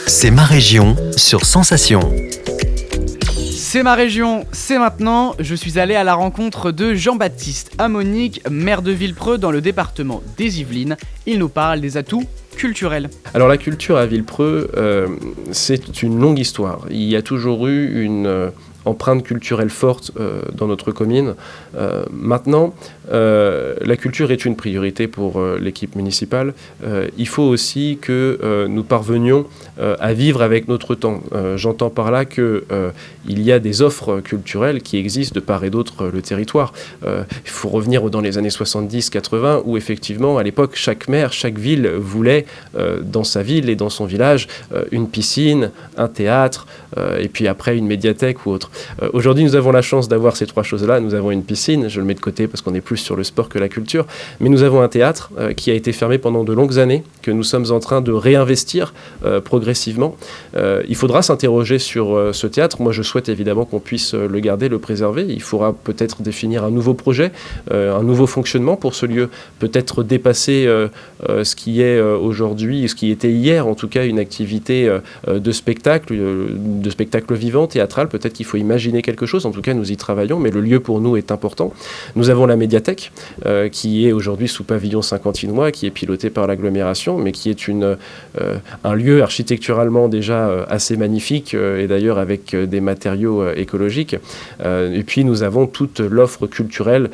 C'est ma région sur Sensation. C'est ma région, c'est maintenant. Je suis allé à la rencontre de Jean-Baptiste Amonique, maire de Villepreux dans le département des Yvelines. Il nous parle des atouts culturels. Alors la culture à Villepreux, c'est une longue histoire. Il y a toujours eu une empreinte culturelle forte dans notre commune. Maintenant, la culture est une priorité pour l'équipe municipale. Il faut aussi que nous parvenions à vivre avec notre temps. J'entends par là qu'il y a des offres culturelles qui existent de part et d'autre le territoire. Il faut revenir dans les années 70-80 où effectivement, à l'époque, chaque maire, chaque ville voulait dans sa ville et dans son village une piscine, un théâtre et puis après une médiathèque ou autre. Aujourd'hui, nous avons la chance d'avoir ces trois choses-là. Nous avons une piscine, je le mets de côté parce qu'on est plus sur le sport que la culture, mais nous avons un théâtre qui a été fermé pendant de longues années, que nous sommes en train de réinvestir progressivement. Il faudra s'interroger sur ce théâtre. Moi, je souhaite évidemment qu'on puisse le garder, le préserver. Il faudra peut-être définir un nouveau projet, un nouveau fonctionnement pour ce lieu, peut-être dépasser ce qui est aujourd'hui, ce qui était hier, en tout cas une activité de spectacle vivant, théâtral. Peut-être qu'il faut imaginer quelque chose. En tout cas, nous y travaillons, mais le lieu pour nous est important. Nous avons la médiathèque qui est aujourd'hui sous pavillon Saint-Quentinois, qui est pilotée par l'agglomération, mais qui est un lieu architecturalement déjà assez magnifique et d'ailleurs avec des matériaux écologiques. Et puis nous avons toute l'offre culturelle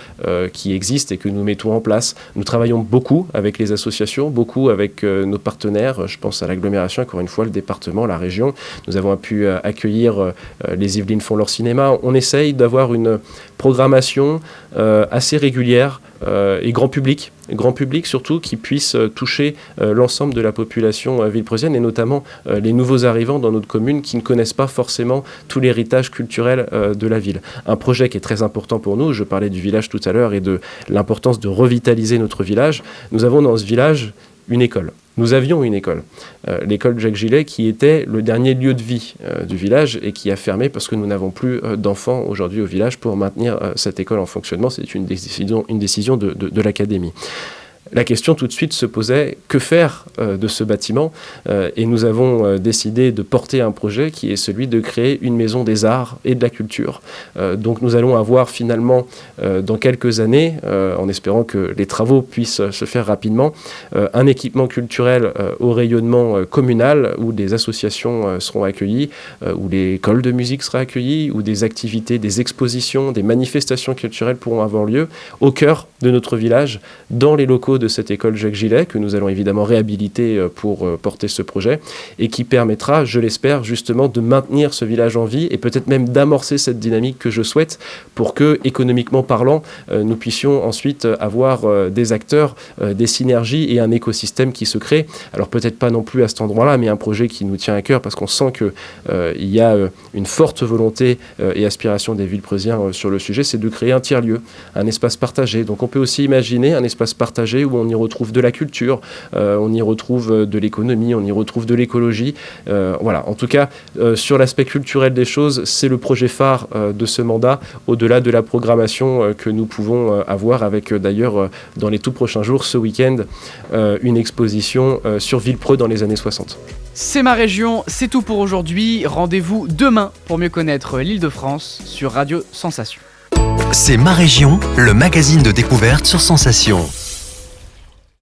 qui existe et que nous mettons en place. Nous travaillons beaucoup avec les associations, beaucoup avec nos partenaires. Je pense à l'agglomération, encore une fois, le département, la région. Nous avons pu accueillir les Yvelines font leur cinéma. On essaye d'avoir une programmation assez régulière et grand public surtout, qui puisse toucher l'ensemble de la population villepreusienne et notamment les nouveaux arrivants dans notre commune qui ne connaissent pas forcément tout l'héritage culturel de la ville. Un projet qui est très important pour nous, je parlais du village tout à l'heure et de l'importance de revitaliser notre village. Nous avons dans ce village une école. Nous avions une école, l'école Jacques Gillet, qui était le dernier lieu de vie du village et qui a fermé parce que nous n'avons plus d'enfants aujourd'hui au village pour maintenir cette école en fonctionnement. C'est une décision de l'académie. La question tout de suite se posait, que faire de ce bâtiment ? Et nous avons décidé de porter un projet qui est celui de créer une maison des arts et de la culture. Donc nous allons avoir finalement, dans quelques années, en espérant que les travaux puissent se faire rapidement, un équipement culturel au rayonnement communal où des associations seront accueillies, où l'école de musique sera accueillie, où des activités, des expositions, des manifestations culturelles pourront avoir lieu au cœur de notre village, dans les locaux de cette école Jacques Gillet, que nous allons évidemment réhabiliter pour porter ce projet, et qui permettra, je l'espère, justement de maintenir ce village en vie et peut-être même d'amorcer cette dynamique que je souhaite pour que, économiquement parlant, nous puissions ensuite avoir des acteurs, des synergies et un écosystème qui se crée. Alors peut-être pas non plus à cet endroit-là, mais un projet qui nous tient à cœur parce qu'on sent qu'il y a une forte volonté et aspiration des Villepreusiens sur le sujet, c'est de créer un tiers-lieu, un espace partagé. Donc on peut aussi imaginer un espace partagé où on y retrouve de la culture, on y retrouve de l'économie, on y retrouve de l'écologie. Voilà, en tout cas, sur l'aspect culturel des choses, c'est le projet phare de ce mandat, au-delà de la programmation que nous pouvons avoir avec d'ailleurs, dans les tout prochains jours, ce week-end, une exposition sur Villepreux dans les années 60. C'est ma région, c'est tout pour aujourd'hui. Rendez-vous demain pour mieux connaître l'Île-de-France sur Radio Sensation. C'est ma région, le magazine de découverte sur Sensation.